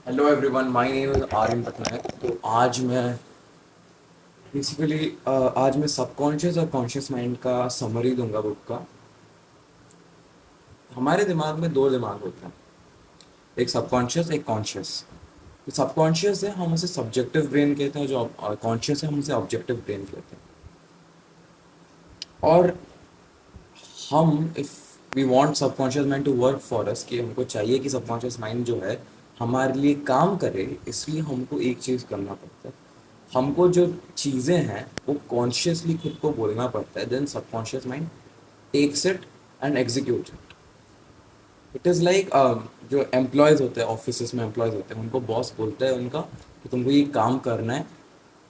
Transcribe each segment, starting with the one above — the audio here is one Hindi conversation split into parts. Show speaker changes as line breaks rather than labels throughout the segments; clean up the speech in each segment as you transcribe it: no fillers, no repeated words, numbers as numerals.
Hello everyone, my name is Aryan Patnaik. तो आज मैं सबकॉन्शियस और कॉन्शियस माइंड का समरी दूंगा बुक का। हमारे दिमाग में दो दिमाग होते हैं, एक सबकॉन्शियस एक कॉन्शियस। तो सबकॉन्शियस है, हम उसे सब्जेक्टिव ब्रेन कहते हैं। जो कॉन्शियस है, हम उसे ऑब्जेक्टिव ब्रेन कहते हैं। और हम if we want subconscious mind to work for us, कि हमको चाहिए कि सबकॉन्शियस माइंड जो है हमारे लिए काम करे, इसलिए हमको एक चीज़ करना पड़ता है। हमको जो चीज़ें हैं वो कॉन्शियसली खुद को बोलना पड़ता है, then subconscious mind takes it and execute it. It is like जो एम्प्लॉयज़ होते हैं, ऑफिस में एम्प्लॉयज़ होते हैं, उनको बॉस बोलता है उनका कि तुमको ये काम करना है,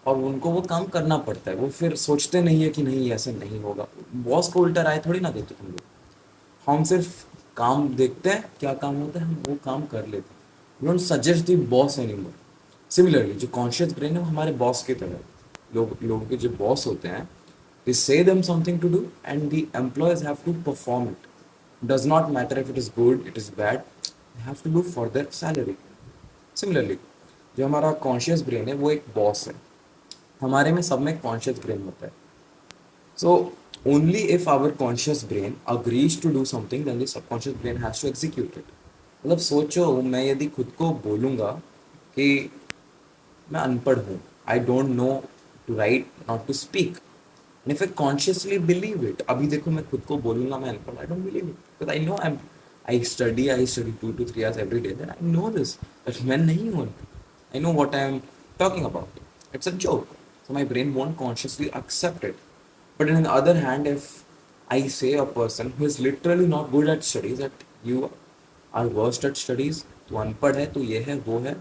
और उनको वो काम करना पड़ता है। वो फिर सोचते नहीं है कि नहीं ऐसे नहीं होगा। बॉस को उल्टा राय थोड़ी ना देते तुम लोग। हम सिर्फ काम देखते हैं, क्या काम होता है हम वो काम कर लेते हैं। We don't suggest the boss any more. Similarly जो कॉन्शियस ब्रेन है वो हमारे बॉस की तरह है। लोगों के जो बॉस होते हैं, they say them something to do and the employees have to perform it. Does not matter if it is good it is bad, they have to do for their salary. Similarly जो हमारा कॉन्शियस ब्रेन है वो एक बॉस है। हमारे में सब में कॉन्शियस ब्रेन होता है। So only if our conscious brain agrees to do something, then the subconscious brain has to execute it. मतलब सोचो, मैं यदि खुद को बोलूँगा कि मैं अनपढ़ हूँ, I don't know to write not to speak, and if I consciously believe it, अभी देखो मैं खुद को बोलूँगा मैं अनपढ़, I don't believe it because I know I study 2 to 3 hours every day, then I know this that मैं नहीं हूँ। I know what I am talking about. It's a joke. So my brain won't consciously accept it. But on the other hand, if I say a person who is literally not good at studies that you are worst at studies, तो अनपढ़ है, तो ये है वो है,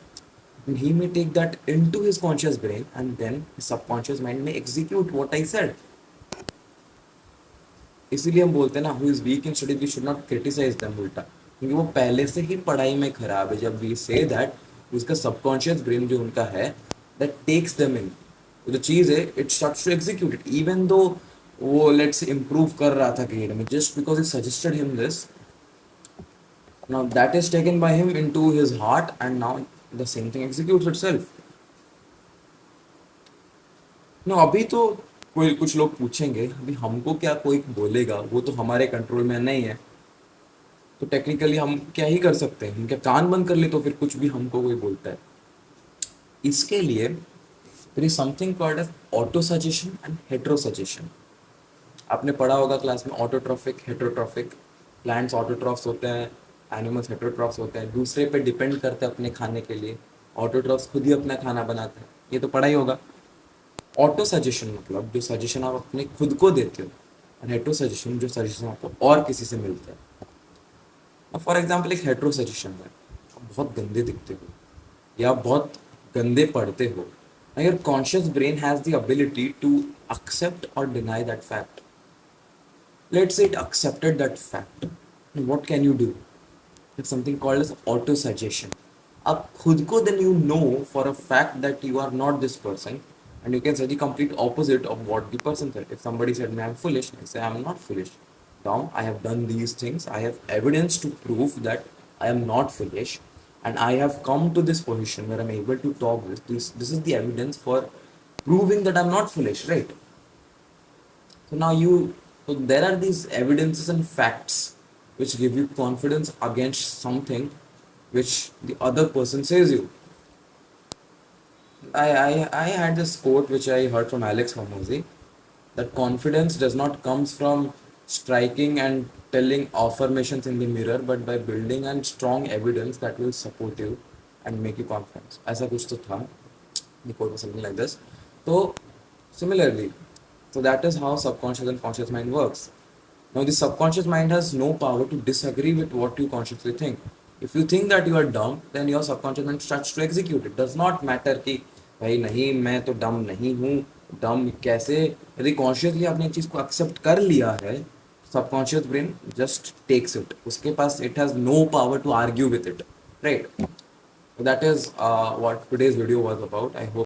he may take that into his conscious brain and then his subconscious mind may execute what I said. इसीलिए हम बोलते हैं ना, who is weak in studies we should not criticize them उल्टा, क्योंकि वो पहले से ही पढ़ाई में खराब है। जब we say that उसका सबकॉन्शियस ब्रेन जो उनका है that takes them in, तो जो चीज़ है it starts to execute it even though वो let's say improve कर रहा था ग्रेड में, just because he suggested him this, now that is taken by him into his heart and now the same thing executes itself. No अभी तो कोई कुछ लोग पूछेंगे अभी हमको क्या कोई बोलेगा, वो तो हमारे कंट्रोल में नहीं है, तो टेक्निकली हम क्या ही कर सकते हैं, हम क्या कान बंद कर ले तो फिर कुछ भी हमको कोई बोलता है। इसके लिए there is something called as auto suggestion and hetero suggestion. आपने पढ़ा होगा क्लास में ऑटोट्रॉफिक हेट्रोट्रॉफिक। प्लांट्स ऑटोट्रॉफ्स होते हैं, एनिमल्स हेट्रोट्रॉफ्स होते हैं, दूसरे पे डिपेंड करते हैं अपने खाने के लिए। ऑटोट्रॉफ्स खुद ही अपना खाना बनाते हैं, ये तो पढ़ा ही होगा। ऑटो सजेशन मतलब जो सजेशन आप अपने खुद को देते हो, और हेट्रो सजेशन जो सजेशन आपको और किसी से मिलता है। अब फॉर एग्जाम्पल एक हेट्रो सजेशन है, आप बहुत गंदे दिखते हो या बहुत गंदे पढ़ते हो, अगर conscious brain has the ability to accept or deny that fact. Let's say it accepted that fact. What can you do? It's something called as auto suggestion. आप खुद को then you know for a fact that you are not this person, and you can say the complete opposite of what the person said. If somebody said me I'm foolish, I say I'm not foolish. Now I have done these things. I have evidence to prove that I am not foolish, and I have come to this position where I'm able to talk this. This is the evidence for proving that I'm not foolish, right? So now so there are these evidences and facts which give you confidence against something which the other person says you. I had this quote which I heard from Alex Hormozy, that confidence does not comes from striking and telling affirmations in the mirror, but by building and strong evidence that will support you and make you confident. ऐसा कुछ तो था, the quote was something like this. So similarly, so that is how subconscious and conscious mind works. Now the subconscious mind has no power to disagree with what you consciously think. If you think that you are dumb, then your subconscious mind starts to execute. It does not matter कि भाई नहीं मैं तो डम नहीं हूँ, डम कैसे। यदि कॉन्शियसली आपने एक चीज़ को एक्सेप्ट कर लिया है, subconscious brain just takes it, उसके पास it has no power to argue with it, right? That is what today's video was about. I hope